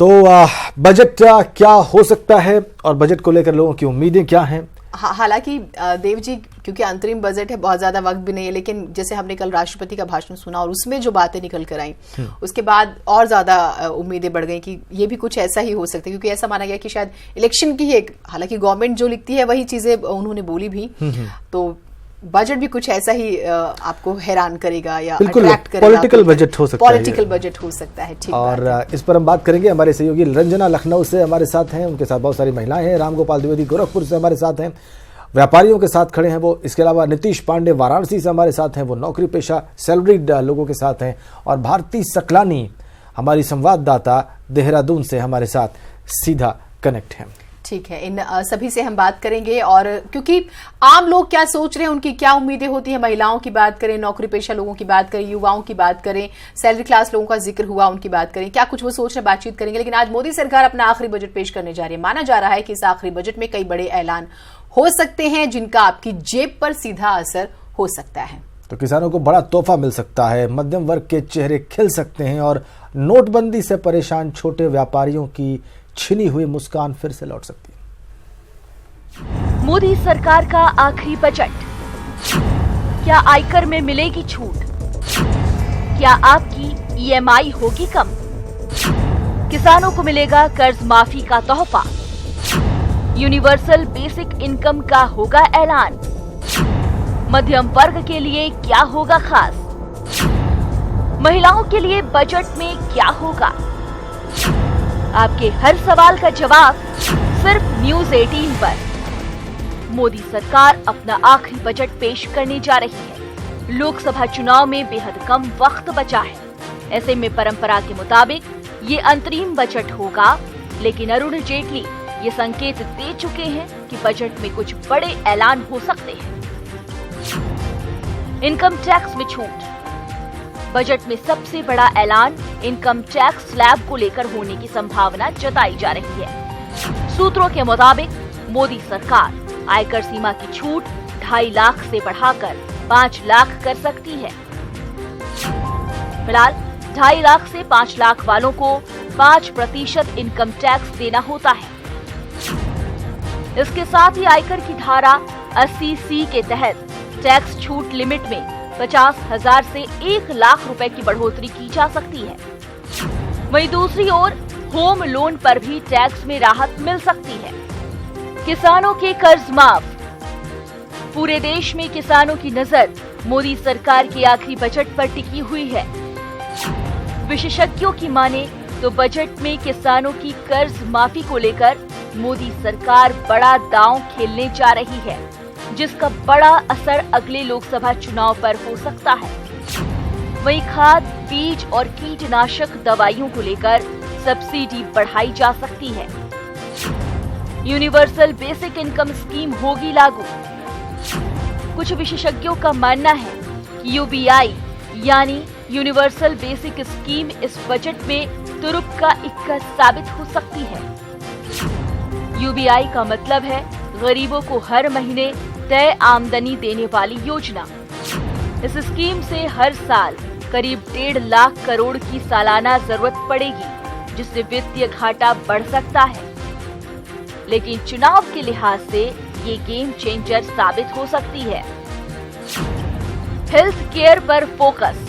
तो बजट क्या हो सकता है और बजट को लेकर लोगों की उम्मीदें क्या हैं? हालांकि देव जी, क्योंकि अंतरिम बजट है, बहुत ज्यादा वक्त भी नहीं है, लेकिन जैसे हमने कल राष्ट्रपति का भाषण सुना और उसमें जो बातें निकल कर आई, उसके बाद और ज्यादा उम्मीदें बढ़ गई कि ये भी कुछ ऐसा ही हो सकता है, क्योंकि ऐसा माना गया कि शायद इलेक्शन की ही हालांकि गवर्नमेंट जो लिखती है वही चीजें उन्होंने बोली भी, तो बजट भी कुछ ऐसा ही आपको हैरान करेगा या अट्रैक्ट करेगा। पॉलिटिकल बजट हो सकता है, पॉलिटिकल बजट हो सकता है। ठीक, और इस पर हम बात करेंगे। हमारे सहयोगी रंजना लखनऊ से हमारे साथ हैं, उनके साथ बहुत सारी महिलाएं हैं। रामगोपाल द्विवेदी गोरखपुर से हमारे साथ हैं, व्यापारियों के साथ खड़े हैं वो। इसके अलावा नीतीश पांडे वाराणसी से हमारे साथ हैं, वो नौकरी पेशा सैलरीड लोगों के साथ हैं। और भारती सकलानी हमारी संवाददाता देहरादून से हमारे साथ सीधा कनेक्ट हैं। ठीक है, इन सभी से हम बात करेंगे, और क्योंकि आम लोग क्या सोच रहे हैं, उनकी क्या उम्मीदें होती हैं, महिलाओं की बात करें, नौकरी पेशा लोगों की बात करें, युवाओं की बात करें, सैलरी क्लास लोगों का जिक्र हुआ, उनकी बात करें, क्या कुछ वो सोच रहे, बातचीत करेंगे। लेकिन आज मोदी सरकार अपना आखिरी बजट पेश करने जा रही है। माना जा रहा है कि इस आखिरी बजट में कई बड़े ऐलान हो सकते हैं जिनका आपकी जेब पर सीधा असर हो सकता है। तो किसानों को बड़ा तोहफा मिल सकता है, मध्यम वर्ग के चेहरे खिल सकते हैं, और नोटबंदी से परेशान छोटे व्यापारियों की छिनी हुई मुस्कान फिर से लौट सकती है। मोदी सरकार का आखिरी बजट, क्या आयकर में मिलेगी छूट? क्या आपकी ईएमआई होगी कम? किसानों को मिलेगा कर्ज माफी का तोहफा? यूनिवर्सल बेसिक इनकम का होगा ऐलान? मध्यम वर्ग के लिए क्या होगा खास? महिलाओं के लिए बजट में क्या होगा? आपके हर सवाल का जवाब सिर्फ न्यूज़ 18 पर। मोदी सरकार अपना आखिरी बजट पेश करने जा रही है। लोकसभा चुनाव में बेहद कम वक्त बचा है। ऐसे में परंपरा के मुताबिक ये अंतरिम बजट होगा, लेकिन अरुण जेटली ये संकेत दे चुके हैं कि बजट में कुछ बड़े ऐलान हो सकते हैं। इनकम टैक्स में छूट। बजट में सबसे बड़ा ऐलान इनकम टैक्स स्लैब को लेकर होने की संभावना जताई जा रही है। सूत्रों के मुताबिक मोदी सरकार आयकर सीमा की छूट 2.5 लाख से बढ़ाकर 5 लाख कर सकती है। फिलहाल 2.5 लाख से 5 लाख वालों को 5% इनकम टैक्स देना होता है। इसके साथ ही आयकर की धारा 80C के तहत टैक्स छूट लिमिट में 50,000 से 1 लाख रुपए की बढ़ोतरी की जा सकती है। वहीं दूसरी ओर होम लोन पर भी टैक्स में राहत मिल सकती है। किसानों के कर्ज माफ। पूरे देश में किसानों की नजर मोदी सरकार के आखिरी बजट पर टिकी हुई है। विशेषज्ञों की माने तो बजट में किसानों की कर्ज माफी को लेकर मोदी सरकार बड़ा दांव खेलने जा रही है, जिसका बड़ा असर अगले लोकसभा चुनाव पर हो सकता है। वहीं खाद, बीज और कीटनाशक दवाइयों को लेकर सब्सिडी बढ़ाई जा सकती है। यूनिवर्सल बेसिक इनकम स्कीम होगी लागू। कुछ विशेषज्ञों का मानना है कि यूबीआई यानी यूनिवर्सल बेसिक स्कीम इस बजट में तुरुप का इक्का साबित हो सकती है। यूबीआई का मतलब है गरीबों को हर महीने तय आमदनी देने वाली योजना। इस स्कीम से हर साल करीब 1.5 लाख करोड़ की सालाना जरूरत पड़ेगी, जिससे वित्तीय घाटा बढ़ सकता है। लेकिन चुनाव के लिहाज से ये गेम चेंजर साबित हो सकती है। हेल्थ केयर पर फोकस।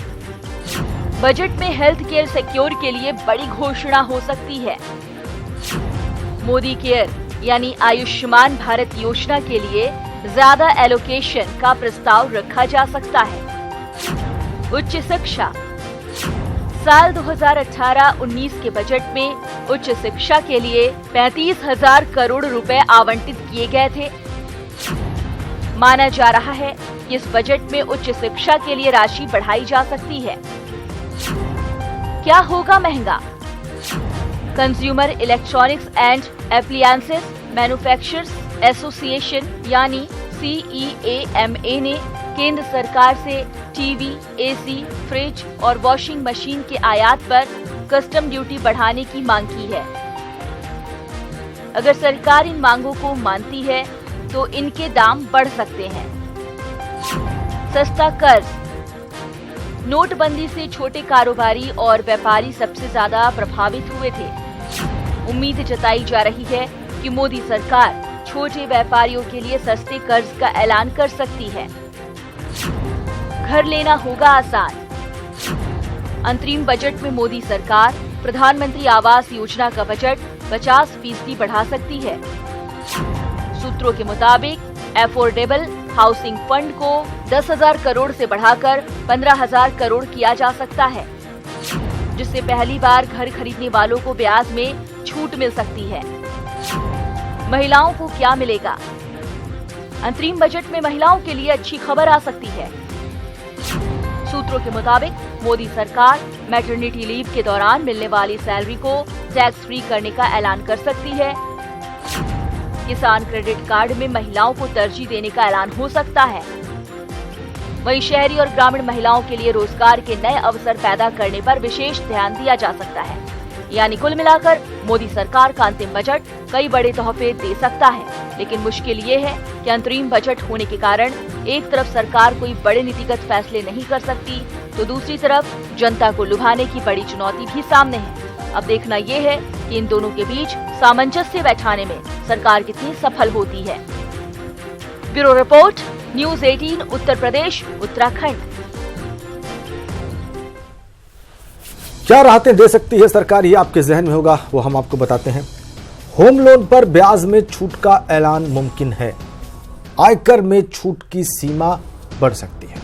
बजट में हेल्थ केयर सेक्टर के लिए बड़ी घोषणा हो सकती है। मोदी केयर यानी आयुष्मान भारत योजना के लिए ज्यादा एलोकेशन का प्रस्ताव रखा जा सकता है। उच्च शिक्षा। साल 2018-19 के बजट में उच्च शिक्षा के लिए 35,000 करोड़ रुपए आवंटित किए गए थे। माना जा रहा है कि इस बजट में उच्च शिक्षा के लिए राशि बढ़ाई जा सकती है। क्या होगा महंगा? Consumer electronics and appliances manufacturers association यानी CEAMA ने केंद्र सरकार से टीवी, एसी, फ्रिज और वॉशिंग मशीन के आयात पर कस्टम ड्यूटी बढ़ाने की मांग की है। अगर सरकार इन मांगों को मानती है तो इनके दाम बढ़ सकते हैं। सस्ता कर्ज। नोटबंदी से छोटे कारोबारी और व्यापारी सबसे ज्यादा प्रभावित हुए थे। उम्मीद जताई जा रही है कि मोदी सरकार छोटे व्यापारियों के लिए सस्ते कर्ज का ऐलान कर सकती है। घर लेना होगा आसान। अंतरिम बजट में मोदी सरकार प्रधानमंत्री आवास योजना का बजट 50% बढ़ा सकती है। सूत्रों के मुताबिक एफोर्डेबल हाउसिंग फंड को 10,000 करोड़ से बढ़ाकर 15,000 करोड़ किया जा सकता है, जिससे पहली बार घर खरीदने वालों को ब्याज में छूट मिल सकती है। महिलाओं को क्या मिलेगा? अंतरिम बजट में महिलाओं के लिए अच्छी खबर आ सकती है। सूत्रों के मुताबिक मोदी सरकार मैटरनिटी लीव के दौरान मिलने वाली सैलरी को टैक्स फ्री करने का ऐलान कर सकती है। किसान क्रेडिट कार्ड में महिलाओं को तरजीह देने का ऐलान हो सकता है। वहीं शहरी और ग्रामीण महिलाओं के लिए रोजगार के नए अवसर पैदा करने पर विशेष ध्यान दिया जा सकता है। यानी कुल मिलाकर मोदी सरकार का अंतिम बजट कई बड़े तोहफे दे सकता है, लेकिन मुश्किल ये है कि अंतरिम बजट होने के कारण एक तरफ सरकार कोई बड़े नीतिगत फैसले नहीं कर सकती, तो दूसरी तरफ जनता को लुभाने की बड़ी चुनौती भी सामने है। अब देखना ये है कि इन दोनों के बीच सामंजस्य बैठाने में सरकार कितनी सफल होती है। Bureau report, news 18 Uttar Pradesh, Uttarakhand. क्या राहतें दे सकती है सरकार, ये आपके जहन में होगा, वो हम आपको बताते हैं। होम लोन पर ब्याज में छूट का ऐलान मुमकिन है। आयकर में छूट की सीमा बढ़ सकती है।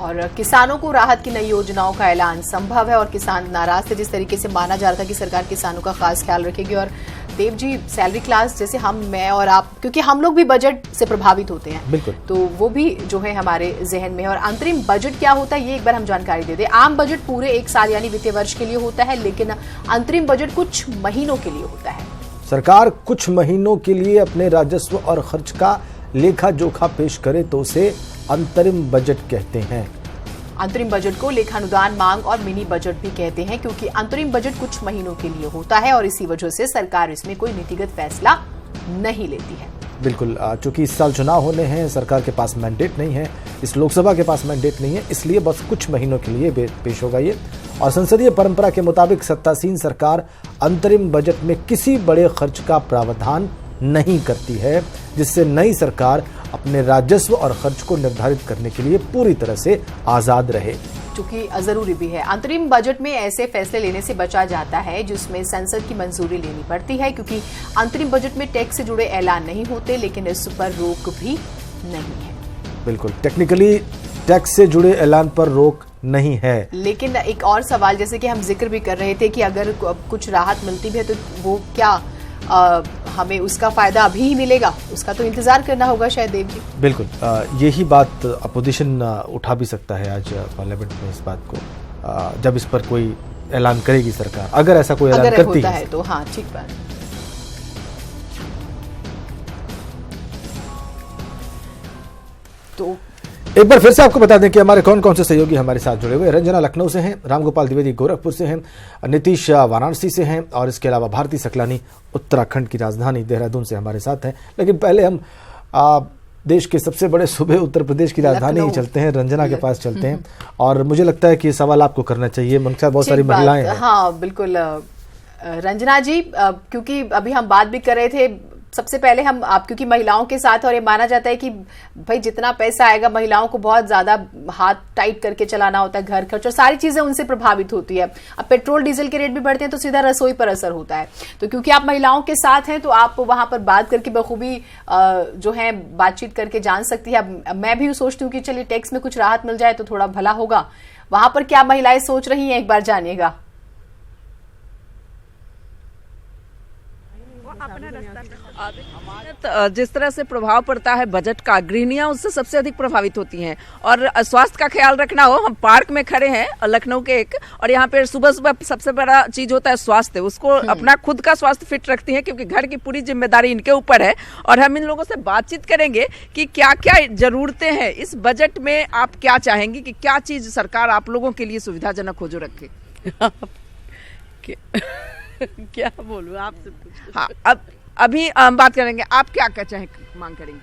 और किसानों को राहत की नई योजनाओं का ऐलान संभव है। और किसान नाराज थे, जिस तरीके से माना जा रहा था कि सरकार किसानों का खास ख्याल रखेगी। और देव जी, सैलरी क्लास जैसे हम, मैं और आप, क्योंकि हम लोग भी बजट से प्रभावित होते हैं, बिल्कुल, तो वो भी जो है हमारे जहन में है। और अंतरिम बजट क्या होता है, ये एक बार हम जानकारी दे दें। आम बजट पूरे एक साल यानी वित्तीय वर्ष के लिए होता है, लेकिन अंतरिम बजट कुछ महीनों के लिए होता है। सरकार कुछ महीनों के लिए अपने राजस्व और खर्च का लेखा जोखा पेश करे तो उसे अंतरिम बजट कहते हैं। अंतरिम बजट को लेखानुदान, मांग और मिनी बजट भी कहते हैं, क्योंकि अंतरिम बजट कुछ महीनों के लिए होता है और इसी वजह से सरकार इसमें कोई नीतिगत फैसला नहीं लेती है। बिल्कुल, चूंकि इस साल चुनाव होने हैं, सरकार के पास मैंडेट नहीं है, इस लोकसभा के पास मैंडेट नहीं है, इसलिए बस कुछ महीनों के लिए पेश होगा ये। और संसदीय परंपरा के मुताबिक सत्तासीन सरकार अंतरिम बजट में किसी बड़े खर्च का प्रावधान नहीं करती है, जिससे नई सरकार अपने राजस्व और खर्च को निर्धारित करने के लिए पूरी तरह से आजाद रहे। चूंकि जरूरी भी है, अंतरिम बजट में ऐसे फैसले लेने से बचा जाता है जिसमें संसद की मंजूरी लेनी पड़ती है, क्योंकि अंतरिम बजट में टैक्स से जुड़े ऐलान नहीं होते, लेकिन इस पर रोक भी नहीं है। बिल्कुल, टेक्निकली टैक्स से जुड़े ऐलान पर रोक नहीं है। लेकिन एक और सवाल, जैसे कि हम जिक्र भी कर रहे थे कि अगर कुछ राहत मिलती भी है तो वो क्या हमें उसका फायदा अभी ही मिलेगा, उसका तो इंतजार करना होगा शायद देव जी। बिल्कुल, यही बात अपोजिशन उठा भी सकता है आज पार्लियामेंट में इस बात को, जब इस पर कोई ऐलान करेगी सरकार, अगर ऐसा कोई ऐलान करती होता है तो। हाँ, ठीक बात। तो एक बार फिर से आपको बता दें कि हमारे कौन कौन से सहयोगी हमारे साथ जुड़े हुए। रंजना लखनऊ से हैं, रामगोपाल द्विवेदी गोरखपुर से हैं, नीतीश वाराणसी से हैं और इसके अलावा भारती सकलानी उत्तराखंड की राजधानी देहरादून से हमारे साथ हैं। लेकिन पहले हम देश के सबसे बड़े सूबे उत्तर प्रदेश की राजधानी ही चलते हैं, रंजना के पास चलते हैं। और मुझे लगता है कि ये सवाल आपको करना चाहिए, उनके साथ बहुत सारी महिलाएं हैं। हाँ बिल्कुल रंजना जी, क्योंकि अभी हम बात भी कर रहे थे, सबसे पहले हम आप, क्योंकि महिलाओं के साथ, और ये माना जाता है कि भाई जितना पैसा आएगा महिलाओं को बहुत ज्यादा हाथ टाइट करके चलाना होता है, घर खर्च और सारी चीजें उनसे प्रभावित होती है। अब पेट्रोल डीजल के रेट भी बढ़ते हैं तो सीधा रसोई पर असर होता है। तो क्योंकि आप महिलाओं के साथ हैं तो आप वहां पर बात करके बखूबी जो है बातचीत करके जान सकती है। मैं भी सोचती हूँ कि चलिए टैक्स में कुछ राहत मिल जाए तो थोड़ा भला होगा। वहां पर क्या महिलाएं सोच रही हैं, एक बार जानिएगा। जिस तरह से प्रभाव पड़ता है बजट का, गृहिणियां उससे सबसे अधिक प्रभावित होती हैं। और स्वास्थ्य का ख्याल रखना हो, हम पार्क में खड़े हैं लखनऊ के एक, और यहाँ पे सुबह सुबह सबसे बड़ा चीज होता है स्वास्थ्य। उसको अपना खुद का स्वास्थ्य फिट रखती हैं, क्योंकि घर की पूरी जिम्मेदारी इनके ऊपर है। और हम इन लोगों से बातचीत करेंगे कि क्या क्या जरूरतें हैं इस बजट में, आप क्या चाहेंगी कि क्या चीज सरकार आप लोगों के लिए सुविधाजनक हो जो रखे। क्या बोलूं आपसे? हाँ, अब अभी बात करेंगे, आप क्या क्या चाहे मांग करेंगी?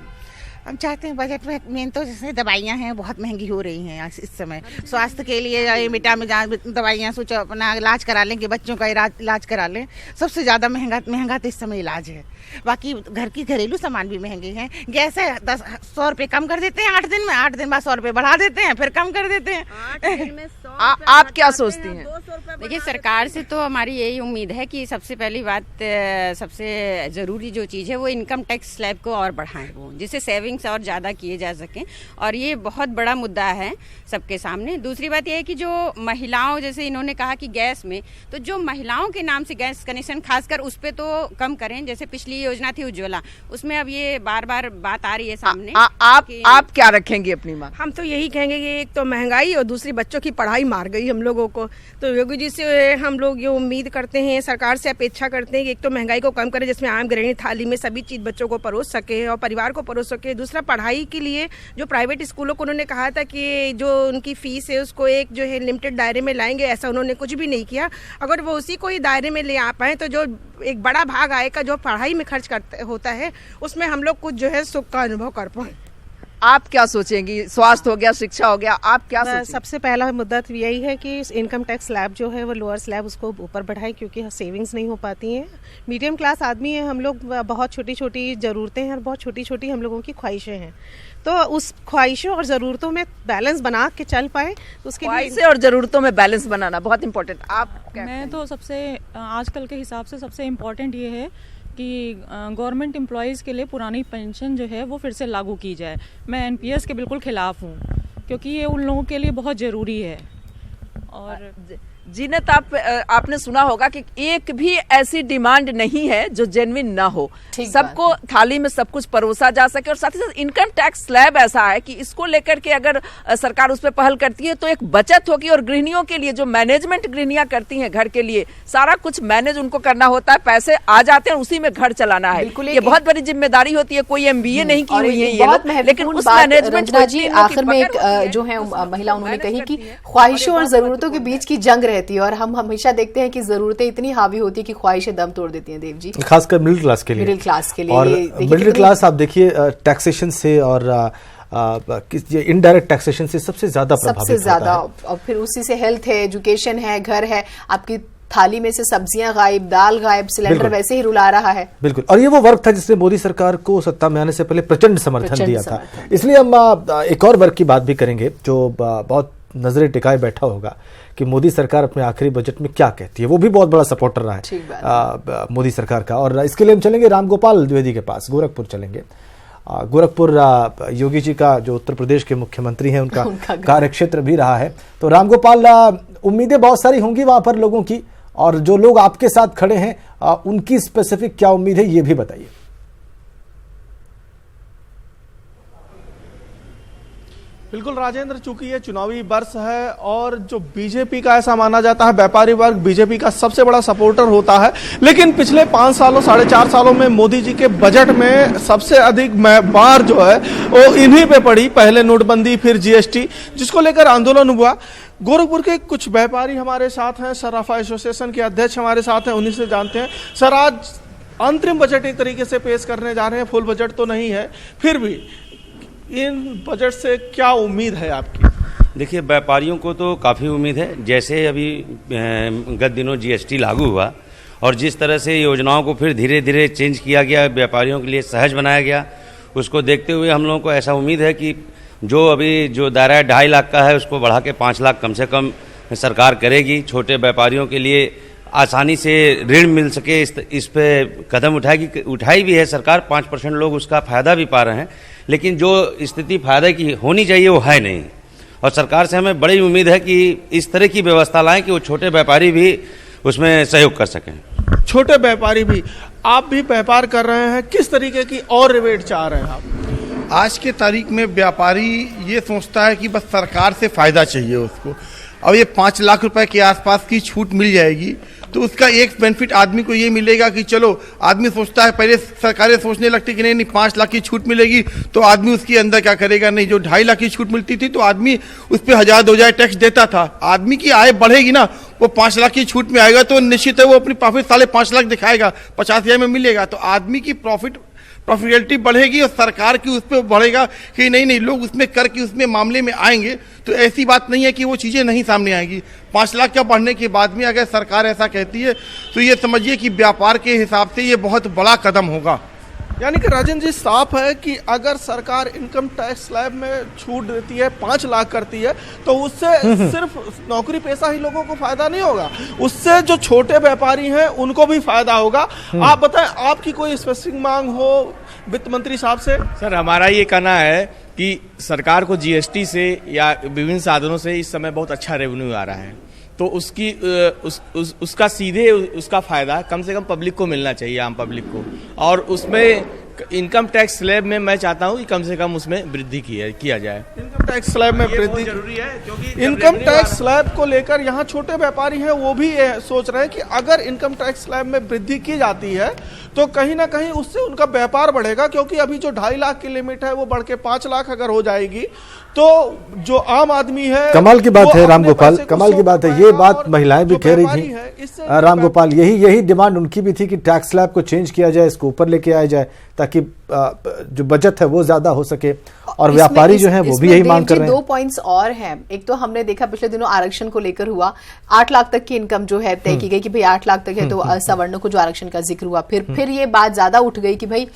हम चाहते हैं बजट में मेन तो जैसे दवाइयाँ हैं बहुत महंगी हो रही हैं इस समय। स्वास्थ्य के लिए विटामिन दवाइयाँ सोचो अपना इलाज करा लें कि बच्चों का इलाज करा लें, सबसे ज़्यादा महंगा तो इस समय इलाज है। बाकी घर की घरेलू सामान भी महंगे हैं। गैस है 100 रुपये कम कर देते हैं 8 दिन में, 8 दिन बाद 100 रुपये बढ़ा देते हैं, फिर कम कर देते हैं। आप क्या सोचती हैं? देखिए, सरकार से तो हमारी यही उम्मीद है कि सबसे पहली बात, सबसे ज़रूरी जो चीज़ है वो इनकम टैक्स स्लैब को और बढ़ाएं, वो जिससे सेविंग्स और ज़्यादा किए जा सकें, और ये बहुत बड़ा मुद्दा है सबके सामने। दूसरी बात ये है कि जो महिलाओं, जैसे इन्होंने कहा कि गैस में, तो जो महिलाओं के नाम से गैस कनेक्शन खासकर उस पर तो कम करें। जैसे पिछली योजना थी उज्ज्वला, उसमें अब ये बार बार बात आ रही है सामने। आप क्या रखेंगे अपनी बात? हम तो यही कहेंगे कि एक तो महंगाई और दूसरी बच्चों की पढ़ाई मार गई हम लोगों को। तो योगी जी से हम लोग ये उम्मीद करते हैं, सरकार से अपेक्षा करते हैं कि एक तो महंगाई को कम करें, जिसमें आम गृहिणी थाली में सभी चीज़ बच्चों को परोस सके और परिवार को परोस सके। दूसरा, पढ़ाई के लिए जो प्राइवेट स्कूलों को उन्होंने कहा था कि जो उनकी फीस है उसको एक जो है लिमिटेड दायरे में लाएंगे, ऐसा उन्होंने कुछ भी नहीं किया। अगर वो उसी को ही दायरे में ले आ पाए तो जो एक बड़ा भाग आएगा जो पढ़ाई में खर्च होता है, उसमें हम लोग कुछ जो है सुख का अनुभव कर पाए। आप क्या सोचेंगी? स्वास्थ्य हो गया, शिक्षा हो गया, आप क्या सोचेंगी? सबसे पहला मुद्दा तो यही है कि इनकम टैक्स स्लैब जो है वो लोअर स्लैब उसको ऊपर बढ़ाए, क्योंकि सेविंग्स नहीं हो पाती हैं। मीडियम क्लास आदमी है हम लोग, बहुत छोटी छोटी ज़रूरतें हैं और बहुत छोटी छोटी हम लोगों की ख्वाहिशें हैं। तो उस ख्वाहिशों और ज़रूरतों में बैलेंस बना के चल पाए, उसके ख्वाहिशें और ज़रूरतों में बैलेंस बनाना बहुत इंपॉर्टेंट। आप मैं तो सबसे आजकल के हिसाब से सबसे इम्पोर्टेंट ये है कि गवर्नमेंट एम्प्लॉयज़ के लिए पुरानी पेंशन जो है वो फिर से लागू की जाए। मैं एनपीएस के बिल्कुल खिलाफ हूँ, क्योंकि ये उन लोगों के लिए बहुत ज़रूरी है। और जीनत, आपने सुना होगा कि एक भी ऐसी डिमांड नहीं है जो जेन्युइन ना हो। सबको थाली में सब कुछ परोसा जा सके, और साथ ही साथ इनकम टैक्स स्लैब ऐसा है कि इसको लेकर के अगर सरकार उस पर पहल करती है तो एक बचत होगी। और गृहिणियों के लिए, जो मैनेजमेंट गृहिणियां करती हैं घर के लिए, सारा कुछ मैनेज उनको करना होता है, पैसे आ जाते हैं, उसी में घर चलाना है। ये बहुत बड़ी जिम्मेदारी होती है। कोई MBA नहीं की हुई है ये लोग, लेकिन उस मैनेजमेंट आखिर में एक जो है महिला उन्होंने कही कि ख्वाहिशों और जरूरतों के बीच की जंग रहती है, और हम हमेशा देखते हैं कि जरूरतें इतनी हावी होती है कि ख्वाहिशें दम तोड़ देती हैं। देव जी, खासकर मिडिल क्लास के लिए। और मिडिल क्लास आप देखिए टैक्सेशन से और इनडायरेक्ट टैक्सेशन से सबसे ज्यादा प्रभावित होता है। और फिर उसी से हेल्थ है, एजुकेशन है, घर है, आपकी थाली में से सब्जियां गायब, दाल गायब, सिलेंडर वैसे ही रुला रहा है। बिल्कुल। और ये वो वर्ग था जिसने मोदी सरकार को सत्ता में आने से पहले प्रचंड समर्थन दिया था। इसलिए हम एक और वर्ग की बात भी करेंगे जो बहुत नजरें टिकाए बैठा होगा कि मोदी सरकार अपने आखिरी बजट में क्या कहती है। वो भी बहुत बड़ा सपोर्टर रहा है मोदी सरकार का। और इसके लिए हम चलेंगे रामगोपाल द्विवेदी के पास, गोरखपुर चलेंगे। गोरखपुर योगी जी का जो उत्तर प्रदेश के मुख्यमंत्री हैं उनका कार्यक्षेत्र भी रहा है। तो रामगोपाल, उम्मीदें बहुत सारी होंगी वहां पर लोगों की, और जो लोग आपके साथ खड़े हैं उनकी स्पेसिफिक क्या उम्मीद है ये भी बताइए। बिल्कुल राजेंद्र, चूंकि ये चुनावी वर्ष है और जो बीजेपी का ऐसा माना जाता है व्यापारी वर्ग बीजेपी का सबसे बड़ा सपोर्टर होता है, लेकिन पिछले 5 सालों 4.5 सालों में मोदी जी के बजट में सबसे अधिक बार जो है वो इन्हीं पे पड़ी। पहले नोटबंदी, फिर जीएसटी, जिसको लेकर आंदोलन हुआ। गोरखपुर के कुछ व्यापारी हमारे साथ हैं, सराफा एसोसिएशन के अध्यक्ष हमारे साथ हैं, उन्हीं से जानते हैं। सर, आज अंतरिम बजट एक तरीके से पेश करने जा रहे हैं, फुल बजट तो नहीं है, फिर भी इन बजट से क्या उम्मीद है आपकी? देखिए, व्यापारियों को तो काफ़ी उम्मीद है। जैसे अभी गत दिनों जीएसटी लागू हुआ और जिस तरह से योजनाओं को फिर धीरे धीरे चेंज किया गया, व्यापारियों के लिए सहज बनाया गया, उसको देखते हुए हम लोगों को ऐसा उम्मीद है कि जो अभी जो दायरा 2.5 लाख का है उसको बढ़ा के 5 लाख कम से कम सरकार करेगी। छोटे व्यापारियों के लिए आसानी से ऋण मिल सके, इस पे कदम उठाई भी है सरकार। 5% लोग उसका फायदा भी पा रहे हैं, लेकिन जो स्थिति फायदे की होनी चाहिए वो है नहीं। और सरकार से हमें बड़ी उम्मीद है कि इस तरह की व्यवस्था लाएं कि वो छोटे व्यापारी भी उसमें सहयोग कर सकें। छोटे व्यापारी भी, आप भी व्यापार कर रहे हैं, किस तरीके की और रिबेट चाह रहे हैं आप? आज के तारीख में व्यापारी ये सोचता है कि बस सरकार से फायदा चाहिए उसको। अब ये 5 लाख रुपए के आसपास की छूट मिल जाएगी तो उसका एक बेनिफिट आदमी को ये मिलेगा कि चलो, आदमी सोचता है, पहले सरकारें सोचने लगती कि नहीं 5 लाख की छूट मिलेगी तो आदमी उसके अंदर क्या करेगा, नहीं जो 2.5 लाख की छूट मिलती थी तो आदमी उस पर 1000-2000 टैक्स देता था। आदमी की आय बढ़ेगी ना, वो 5 लाख की छूट में आएगा तो निश्चित है वो अपनी प्रॉफिट 5.5 लाख दिखाएगा, 50,000 में मिलेगा। तो आदमी की प्रॉफिट प्रॉफिटेबिलिटी बढ़ेगी और सरकार की उस पर बढ़ेगा कि नहीं लोग उसमें करके उसमें मामले में आएंगे। तो ऐसी बात नहीं है कि वो चीज़ें नहीं सामने आएंगी। 5 लाख का बढ़ने के बाद में अगर सरकार ऐसा कहती है तो ये समझिए कि व्यापार के हिसाब से ये बहुत बड़ा कदम होगा। यानी कि राजेंद्र जी, साफ है कि अगर सरकार इनकम टैक्स स्लैब में छूट देती है, 5 लाख करती है, तो उससे सिर्फ नौकरी पेशा ही लोगों को फायदा नहीं होगा, उससे जो छोटे व्यापारी हैं उनको भी फायदा होगा। आप बताएं, आपकी कोई स्पेसिफिक मांग हो वित्त मंत्री साहब से? सर, हमारा ये कहना है कि सरकार को जीएसटी से या विभिन्न साधनों से इस समय बहुत अच्छा रेवेन्यू आ रहा है, तो उसकी उसका सीधे उसका फायदा कम से कम पब्लिक को मिलना चाहिए, आम पब्लिक को। और उसमें इनकम टैक्स स्लैब में मैं चाहता हूं कि कम से कम उसमें वृद्धि किया जाए। इनकम टैक्स स्लैब में वृद्धि जरूरी है, क्योंकि इनकम टैक्स स्लैब को लेकर यहाँ छोटे व्यापारी हैं वो भी सोच रहे हैं कि अगर इनकम टैक्स स्लैब में वृद्धि की जाती है तो कहीं ना कहीं उससे उनका व्यापार बढ़ेगा, क्योंकि अभी जो 2.5 लाख की लिमिट है वो बढ़ के 5 लाख अगर हो जाएगी तो जो आम आदमी है। कमाल की बात है रामगोपाल, कमाल की बात है। ये बात महिलाएं भी कह रही थी रामगोपाल, यही डिमांड उनकी भी थी कि टैक्स स्लैब को चेंज किया जाए, इसको ऊपर लेके आया जाए ताकि जो बचत है वो ज्यादा हो सके। और व्यापारी जो है वो भी यही मांग कर रहे हैं। 2 पॉइंट्स और हैं। एक तो हमने देखा पिछले दिनों आरक्षण को लेकर हुआ, 8 लाख तक की इनकम जो है तय की गई कि भाई 8 लाख तक है तो सवर्णों को जो आरक्षण का जिक्र हुआ। फिर ये बात ज्यादा उठ गई कि भाई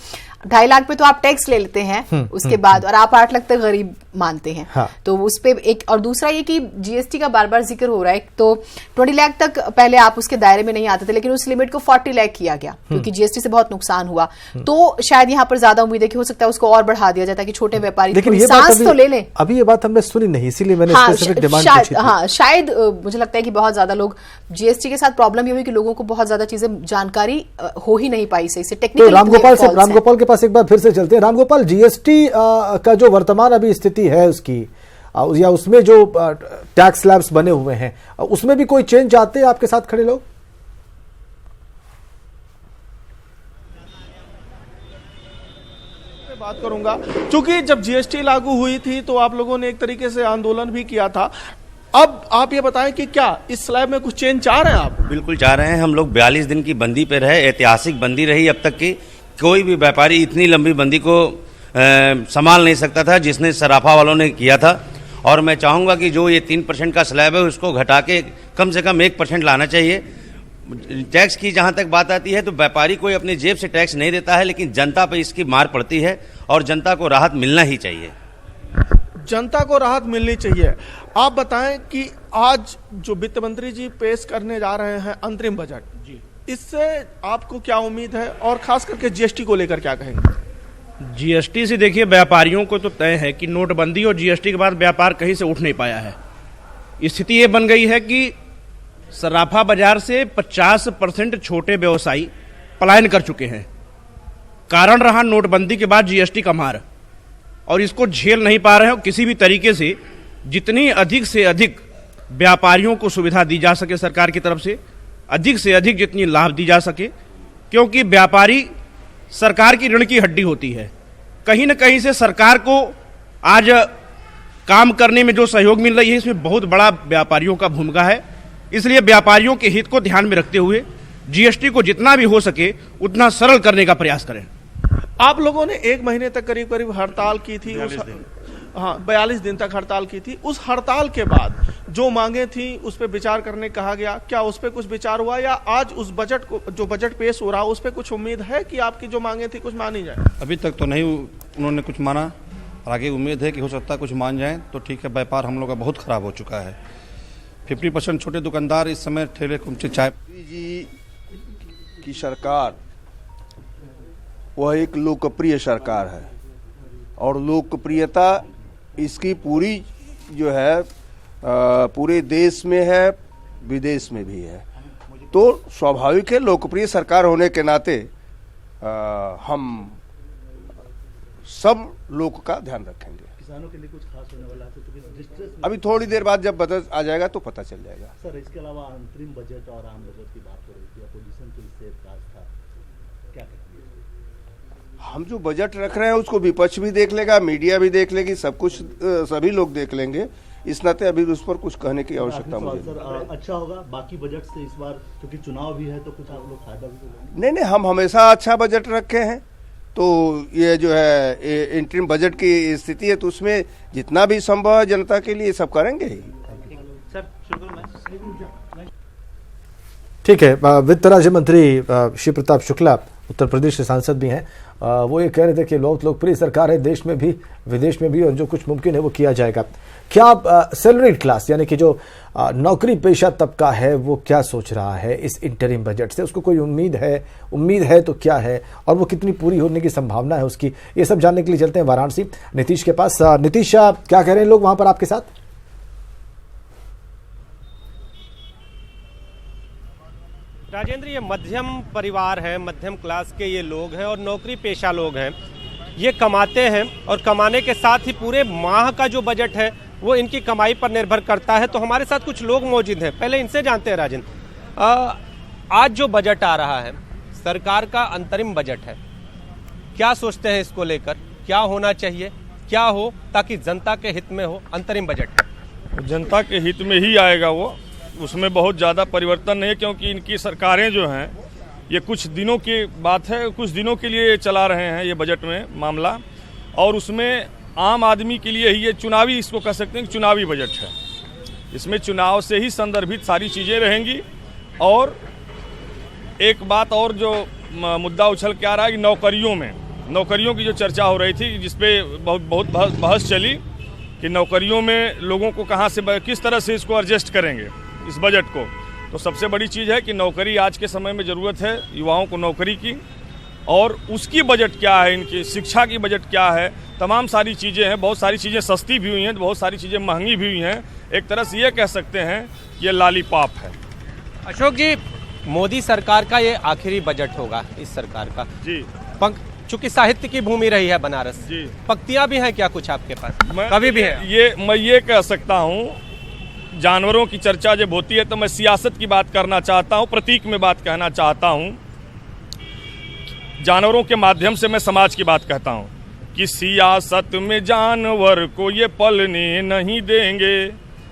2.5 लाख पे तो आप टैक्स ले लेते हैं उसके बाद, और आप 8 लाख तक गरीब मानते हैं। हाँ। तो उस पे एक, और दूसरा ये कि जीएसटी का बार बार जिक्र हो रहा है। तो 20 लाख तक पहले आप उसके दायरे में नहीं आते थे, लेकिन उस लिमिट को 40 लाख किया गया क्योंकि जीएसटी से बहुत नुकसान हुआ। तो शायद यहाँ पर ज्यादा उम्मीद है कि हो सकता है उसको और बढ़ा दिया जाए ताकि छोटे व्यापारी सांस तो ले लें। अभी ये बात हमने सुनी नहीं, इसीलिए मैंने स्पेसिफिक डिमांड पूछी थी। हाँ, शायद मुझे लगता है कि बहुत ज्यादा लोग जीएसटी के साथ प्रॉब्लम ये हुई कि लोगों को बहुत ज्यादा चीजें जानकारी हो ही नहीं पाई सही से। टेक्निकल रामगोपाल के पास एक बार फिर से चलते हैं। रामगोपाल, जीएसटी का जो वर्तमान अभी स्थिति है उसकी, या उसमें जो टैक्स स्लैब्स बने हुए हैं, उसमें भी कोई चेंज आते हैं आपके साथ खड़े लोग? बात करूंगा, क्योंकि जब जीएसटी लागू हुई थी तो आप लोगों ने एक तरीके से आंदोलन भी किया था। अब आप ये बताएं कि क्या इस स्लैब में कुछ चेंज चाह रहे हैं आप? बिल्कुल चाह रहे हैं। हम लोग 42 दिन की बंदी पे रहे, ऐतिहासिक बंदी रही अब तक की। कोई भी व्यापारी इतनी लंबी बंदी को संभाल नहीं सकता था जिसने सराफा वालों ने किया था। और मैं चाहूँगा कि जो ये 3% का स्लैब है उसको घटा के कम से कम 1% लाना चाहिए। टैक्स की जहाँ तक बात आती है तो व्यापारी कोई अपनी जेब से टैक्स नहीं देता है, लेकिन जनता पे इसकी मार पड़ती है और जनता को राहत मिलना ही चाहिए। जनता को राहत मिलनी चाहिए। आप बताएं कि आज जो वित्त मंत्री जी पेश करने जा रहे हैं अंतरिम बजट जी, इससे आपको क्या उम्मीद है और खास करके जीएसटी को लेकर क्या कहेंगे? जीएसटी से देखिए, व्यापारियों को तो तय है कि नोटबंदी और जीएसटी के बाद व्यापार कहीं से उठ नहीं पाया है। स्थिति ये बन गई है कि सराफा बाजार से 50% छोटे व्यवसायी पलायन कर चुके हैं। कारण रहा नोटबंदी के बाद जीएसटी का मार, और इसको झेल नहीं पा रहे हैं। किसी भी तरीके से जितनी अधिक से अधिक व्यापारियों को सुविधा दी जा सके सरकार की तरफ से, अधिक से अधिक जितनी लाभ दी जा सके, क्योंकि व्यापारी सरकार की रीढ़ की हड्डी होती है। कहीं न कहीं से सरकार को आज काम करने में जो सहयोग मिल रही है इसमें बहुत बड़ा व्यापारियों का भूमिका है। इसलिए व्यापारियों के हित को ध्यान में रखते हुए जीएसटी को जितना भी हो सके उतना सरल करने का प्रयास करें। आप लोगों ने 1 महीने तक करीब करीब हड़ताल की थी, 42 दिन तक हड़ताल की थी। उस हड़ताल के बाद जो मांगे थी उस पर विचार करने कहा गया, क्या उस पर कुछ विचार हुआ, या आज उस बजट को जो बजट पेश हो रहा उस पर कुछ उम्मीद है कि आपकी जो मांगे थी कुछ मानी जाए? अभी तक तो नहीं उन्होंने कुछ माना, आगे उम्मीद है कि हो सकता है कुछ मान जाए तो ठीक है। व्यापार हम लोग का बहुत खराब हो चुका है। 50% छोटे दुकानदार इस समय ठेले कुमचे चाय जी की सरकार वह एक लोकप्रिय सरकार है, और लोकप्रियता इसकी पूरी जो है पूरे देश में है, विदेश में भी है। तो स्वाभाविक है लोकप्रिय सरकार होने के नाते हम सब लोग का ध्यान रखेंगे। किसानों के लिए कुछ खास होने वाला है तो अभी थोड़ी देर बाद जब बजट आ जाएगा तो पता चल जाएगा। सर, इसके अलावा अंतरिम बजट और आम बजट की बात हो रही थी, अपोजिशन के इससे एतराज था, क्या कहेंगे? हम जो बजट रख रहे हैं उसको विपक्ष भी देख लेगा, मीडिया भी देख लेगी, सब कुछ सभी लोग देख लेंगे। इस नाते अभी उस पर कुछ कहने की आवश्यकता मुझे सर, अच्छा होगा बाकी बजट से इस बार, क्योंकि चुनाव भी है तो कुछ आप लोग फायदा भी लेंगे? नहीं, हम हमेशा अच्छा बजट रखे हैं। तो ये जो है इंटरिम बजट की स्थिति है, तो उसमें जितना भी संभव है जनता के लिए सब करेंगे ही। ठीक है। वित्त राज्य मंत्री शिव प्रताप शुक्ला उत्तर प्रदेश के सांसद भी हैं, वो ये कह रहे थे कि बहुत लोकप्रिय सरकार है देश में भी विदेश में भी, और जो कुछ मुमकिन है वो किया जाएगा। क्या सैलरीड क्लास यानी कि जो नौकरी पेशा तबका है वो क्या सोच रहा है इस इंटरिम बजट से? उसको कोई उम्मीद है तो क्या है, और वो कितनी पूरी होने की संभावना है उसकी? ये सब जानने के लिए चलते हैं वाराणसी नीतीश के पास। नीतीश, क्या कह रहे हैं लोग वहां पर आपके साथ? राजेंद्र, ये मध्यम परिवार है, मध्यम क्लास के ये लोग हैं और नौकरी पेशा लोग हैं। ये कमाते हैं और कमाने के साथ ही पूरे माह का जो बजट है वो इनकी कमाई पर निर्भर करता है। तो हमारे साथ कुछ लोग मौजूद हैं, पहले इनसे जानते हैं। राजेंद्र, आज जो बजट आ रहा है सरकार का अंतरिम बजट है, क्या सोचते हैं इसको लेकर? क्या होना चाहिए, क्या हो ताकि जनता के हित में हो अंतरिम बजट? जनता के हित में ही आएगा वो, उसमें बहुत ज़्यादा परिवर्तन नहीं है, क्योंकि इनकी सरकारें जो हैं ये कुछ दिनों की बात है, कुछ दिनों के लिए चला रहे हैं ये बजट में मामला, और उसमें आम आदमी के लिए ही ये चुनावी, इसको कह सकते हैं कि चुनावी बजट है। इसमें चुनाव से ही संदर्भित सारी चीज़ें रहेंगी। और एक बात और जो मुद्दा उछल के आ रहा है कि नौकरियों की जो चर्चा हो रही थी, जिसपे बहुत बहस चली कि नौकरियों में लोगों को कहाँ से, किस तरह से इसको एडजस्ट करेंगे इस बजट को। तो सबसे बड़ी चीज़ है कि नौकरी आज के समय में ज़रूरत है युवाओं को नौकरी की, और उसकी बजट क्या है, इनकी शिक्षा की बजट क्या है, तमाम सारी चीज़ें हैं। बहुत सारी चीज़ें सस्ती भी हुई हैं, बहुत सारी चीज़ें महंगी भी हुई हैं। एक तरह से ये कह सकते हैं कि ये लॉलीपॉप है। अशोक जी, मोदी सरकार का ये आखिरी बजट होगा इस सरकार का जी। चूंकि साहित्य की भूमि रही है बनारस जी, पंक्तियां भी हैं क्या कुछ आपके पास? कभी भी है? मैं ये कह सकता हूँ, जानवरों की चर्चा जब होती है तो मैं सियासत की बात करना चाहता हूँ, प्रतीक में बात कहना चाहता हूँ। जानवरों के माध्यम से मैं समाज की बात कहता हूँ कि सियासत में जानवर को ये पलने नहीं देंगे,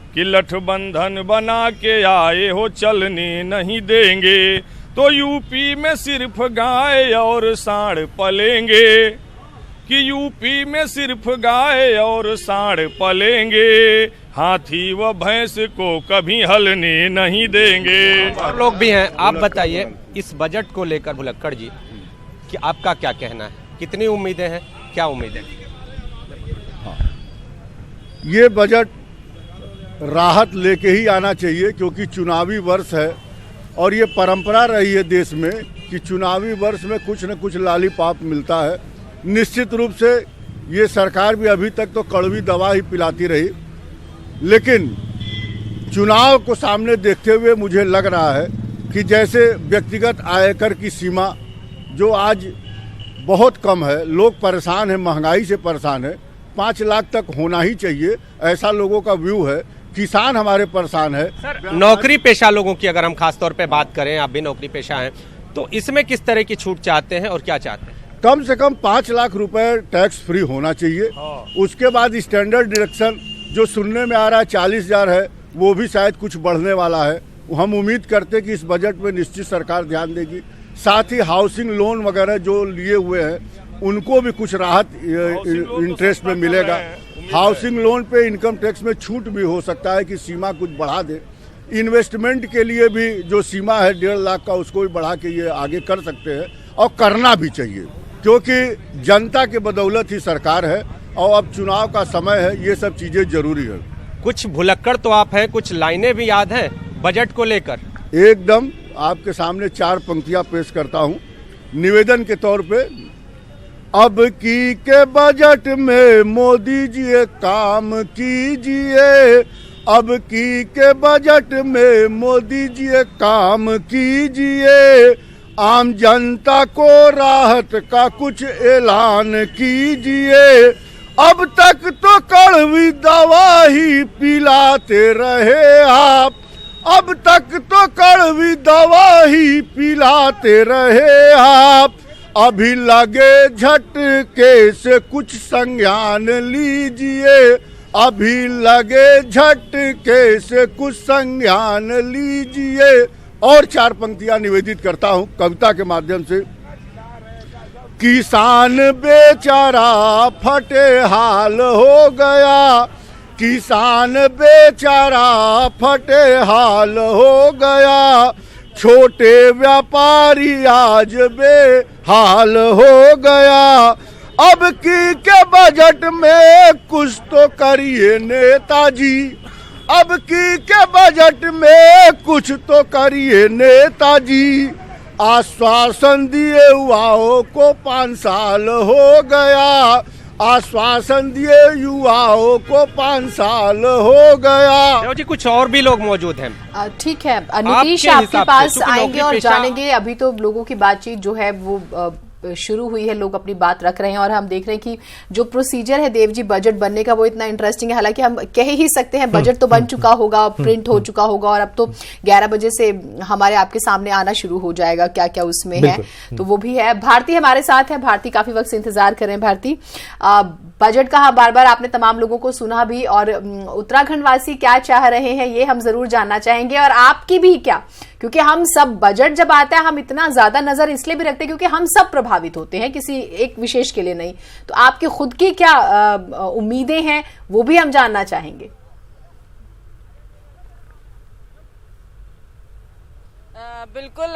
कि लठबंधन बना के आए हो चलने नहीं देंगे। तो यूपी में सिर्फ गाय और सांड पलेंगे, कि यूपी में सिर्फ गाय और सांड पलेंगे, हाथी व भैंस को कभी हलने नहीं देंगे। और लोग भी हैं। आप बताइए इस बजट को लेकर भुलक्कड़ जी कि आपका क्या कहना है? कितनी उम्मीदें हैं, क्या उम्मीदें? ये बजट राहत लेके ही आना चाहिए, क्योंकि चुनावी वर्ष है और ये परंपरा रही है देश में कि चुनावी वर्ष में कुछ न कुछ लॉलीपॉप मिलता है। निश्चित रूप से ये सरकार भी अभी तक तो कड़वी दवा ही पिलाती रही, लेकिन चुनाव को सामने देखते हुए मुझे लग रहा है कि जैसे व्यक्तिगत आयकर की सीमा जो आज बहुत कम है, लोग परेशान हैं, महंगाई से परेशान है, 5 लाख तक होना ही चाहिए, ऐसा लोगों का व्यू है। किसान हमारे परेशान है। सर, नौकरी पेशा लोगों की अगर हम खास तौर पे बात करें, आप भी नौकरी पेशा हैं, तो इसमें किस तरह की छूट चाहते हैं और क्या चाहते हैं? कम से कम 5 लाख रुपए टैक्स फ्री होना चाहिए। उसके बाद स्टैंडर्ड डिडक्शन जो सुनने में आ रहा है 40,000 है, वो भी शायद कुछ बढ़ने वाला है। हम उम्मीद करते हैं कि इस बजट में निश्चित सरकार ध्यान देगी। साथ ही हाउसिंग लोन वगैरह जो लिए हुए हैं उनको भी कुछ राहत इंटरेस्ट में मिलेगा। हाउसिंग लोन पे इनकम टैक्स में छूट भी हो सकता है कि सीमा कुछ बढ़ा दे। इन्वेस्टमेंट के लिए भी जो सीमा है 1.5 लाख का, उसको भी बढ़ा के ये आगे कर सकते हैं, और करना भी चाहिए, क्योंकि जनता के बदौलत ही सरकार है और अब चुनाव का समय है, ये सब चीजें जरूरी है। कुछ भुलक्कड़ तो आप हैं, कुछ लाइनें भी याद हैं बजट को लेकर? एकदम आपके सामने 4 पंक्तियां पेश करता हूं निवेदन के तौर पे। अब की के बजट में मोदी जी काम कीजिए, अब की के बजट में मोदी जी काम कीजिए, आम जनता को राहत का कुछ ऐलान कीजिए। अब तक तो कड़वी दवा ही पिलाते रहे आप, अब तक तो कड़वी दवा ही पिलाते रहे आप, अभी लगे झटके से कुछ संज्ञान लीजिए, अभी लगे झटके से कुछ संज्ञान लीजिए। और 4 पंक्तियां निवेदित करता हूं कविता के माध्यम से। किसान बेचारा फटे हाल हो गया, किसान बेचारा फटे हाल हो गया, छोटे व्यापारी आज बेहाल हो गया। अब की के बजट में कुछ तो करिए नेताजी, अब की के बजट में कुछ तो करिए नेताजी। आश्वासन दिए युवाओं को 5 साल हो गया, आश्वासन दिए युवाओं को 5 साल हो गया। जी कुछ और भी लोग मौजूद हैं। ठीक है नीतीश, आपके पास आएंगे और जानेंगे। अभी तो लोगों की बातचीत जो है वो शुरू हुई है, लोग अपनी बात रख रहे हैं और हम देख रहे हैं कि जो प्रोसीजर है देव जी बजट बनने का वो इतना इंटरेस्टिंग है। हालांकि हम कह ही सकते हैं बजट तो बन चुका होगा, प्रिंट हो चुका होगा और अब तो 11 बजे से हमारे आपके सामने आना शुरू हो जाएगा क्या क्या उसमें है, तो वो भी है। भारती हमारे साथ है, भारती काफी वक्त से इंतजार कर रहे हैं। भारती, बजट का बार बार आपने तमाम लोगों को सुना भी और उत्तराखंड वासी क्या चाह रहे हैं ये हम जरूर जानना चाहेंगे और आपकी भी क्या, क्योंकि हम सब बजट जब आता है हम इतना ज्यादा नजर इसलिए भी रखते हैं क्योंकि हम सब प्रभावित होते हैं, किसी एक विशेष के लिए नहीं। तो आपकी खुद की क्या उम्मीदें हैं वो भी हम जानना चाहेंगे। बिल्कुल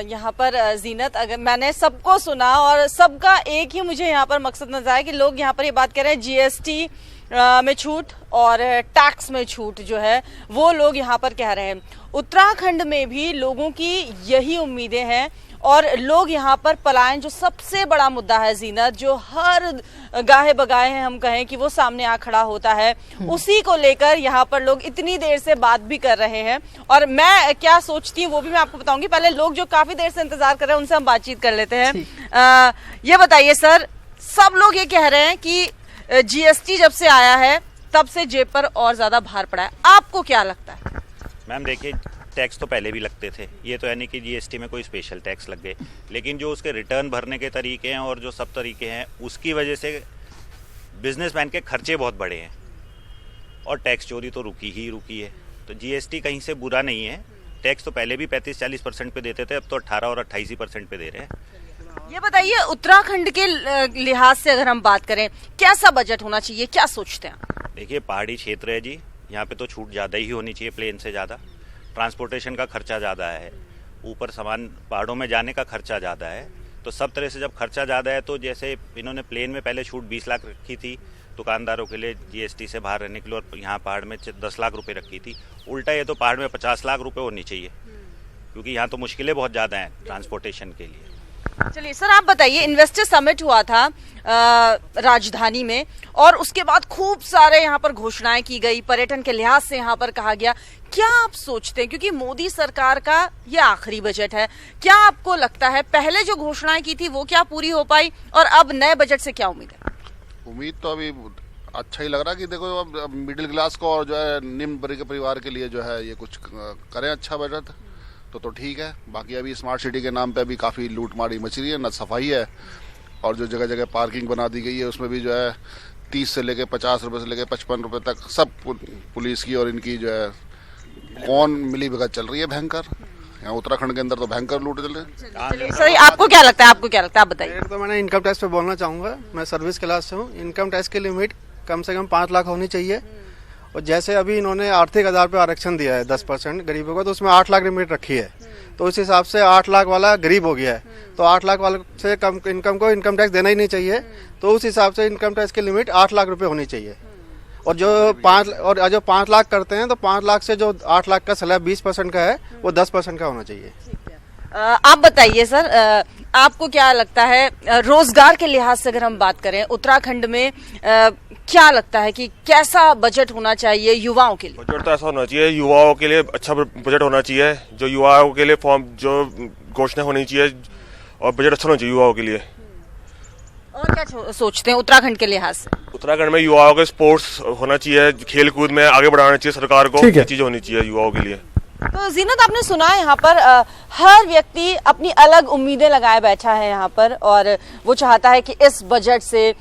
यहाँ पर जीनत, अगर मैंने सबको सुना और सबका एक ही मुझे यहाँ पर मकसद नजर आया कि लोग यहाँ पर ये बात कर रहे हैं जीएसटी में छूट और टैक्स में छूट जो है वो लोग यहाँ पर कह रहे हैं। उत्तराखंड में भी लोगों की यही उम्मीदें हैं और लोग यहाँ पर पलायन जो सबसे बड़ा मुद्दा है जीनत, जो हर गाहे बगाहे हैं हम कहें कि वो सामने आ खड़ा होता है, उसी को लेकर यहाँ पर लोग इतनी देर से बात भी कर रहे हैं। और मैं क्या सोचती हूँ वो भी मैं आपको बताऊंगी। पहले लोग जो काफी देर से इंतजार कर रहे हैं उनसे हम बातचीत कर लेते हैं। ये बताइए सर, सब लोग ये कह रहे हैं कि जीएसटी जब से आया है तब से जेब पर और ज्यादा भार पड़ा है, आपको क्या लगता है? मैम देखिए, टैक्स तो पहले भी लगते थे, ये तो है नहीं कि जीएसटी में कोई स्पेशल टैक्स लग गए, लेकिन जो उसके रिटर्न भरने के तरीके हैं और जो सब तरीके हैं उसकी वजह से बिजनेसमैन के खर्चे बहुत बड़े हैं और टैक्स चोरी तो रुकी है। तो जीएसटी कहीं से बुरा नहीं है, टैक्स तो पहले भी 35-40% पे देते थे, अब तो 18 और 28% पे दे रहे हैं। ये बताइए उत्तराखंड के लिहाज से अगर हम बात करें कैसा बजट होना चाहिए, क्या सोचते हैं? देखिए पहाड़ी क्षेत्र है जी, यहाँ पे तो छूट ज़्यादा ही होनी चाहिए, प्लेन से ज़्यादा। ट्रांसपोर्टेशन का खर्चा ज़्यादा है, ऊपर सामान पहाड़ों में जाने का खर्चा ज़्यादा है, तो सब तरह से जब खर्चा ज़्यादा है तो जैसे इन्होंने प्लेन में पहले छूट 20 लाख रखी थी दुकानदारों के लिए जीएसटी से बाहर रहने के लिए और यहाँ पहाड़ में 10 लाख रुपए रखी थी, उल्टा ये तो पहाड़ में 50 लाख रुपए होनी चाहिए क्योंकि यहाँ तो मुश्किलें बहुत ज़्यादा हैं ट्रांसपोर्टेशन के लिए। चलिए सर, आप बताइए, इन्वेस्टर समिट हुआ था राजधानी में और उसके बाद खूब सारे यहाँ पर घोषणाएं की गई, पर्यटन के लिहाज से यहाँ पर कहा गया। क्या आप सोचते हैं, क्योंकि मोदी सरकार का ये आखिरी बजट है, क्या आपको लगता है पहले जो घोषणाएं की थी वो क्या पूरी हो पाई और अब नए बजट से क्या उम्मीद है? उम्मीद तो अभी अच्छा ही लग रहा है कि देखो अब मिडिल क्लास को और जो है निम्न वर्ग के परिवार के लिए जो है ये कुछ करें अच्छा बजट तो ठीक है। बाकी अभी स्मार्ट सिटी के नाम पे अभी काफ़ी लूटमारी मच रही है, न सफाई है और जो जगह जगह पार्किंग बना दी गई है उसमें भी जो है 30 से लेके 50 रुपए से लेके 55 रुपए तक सब पुलिस की और इनकी जो है कौन मिली भगत चल रही है भयंकर। यहाँ उत्तराखंड के अंदर तो भयंकर लूट चल रहे हैं। सर आपको क्या लगता है, आप बताइए। तो मैंने इनकम टैक्स पे बोलना चाहूँगा, मैं सर्विस क्लास से हूँ। इनकम टैक्स की लिमिट कम से कम 5 लाख होनी चाहिए और जैसे अभी इन्होंने आर्थिक आधार पे आरक्षण दिया है 10% गरीबों को, तो उसमें 8 लाख लिमिट रखी है, तो उस हिसाब से 8 लाख वाला गरीब हो गया है, तो 8 लाख वाले से कम इनकम को इनकम टैक्स देना ही नहीं चाहिए, तो उस हिसाब से इनकम टैक्स की लिमिट 8 लाख रुपए होनी चाहिए। और जो 5 लाख करते हैं तो 5 लाख से जो 8 लाख का स्लैब 20% का है वो 10% का होना चाहिए। आप बताइए सर, आपको क्या लगता है रोजगार के लिहाज से अगर हम बात करें उत्तराखंड में क्या लगता है कि कैसा बजट होना चाहिए युवाओं के लिए? बजट तो ऐसा होना चाहिए, युवाओं के लिए अच्छा बजट होना चाहिए, जो युवाओं के लिए फॉर्म जो घोषणा होनी चाहिए और बजट अच्छा होना चाहिए युवाओं के लिए। और क्या सोचते हैं उत्तराखंड के लिहाज से? उत्तराखंड में युवाओं के स्पोर्ट्स होना चाहिए, खेल कूद में आगे बढ़ाना चाहिए सरकार को, ये चीजें होनी चाहिए युवाओं के लिए। तो जीनत, आपने सुना है यहाँ पर हर व्यक्ति अपनी अलग उम्मीदें लगाए बैठा है यहाँ पर और वो चाहता है कि इस बजट से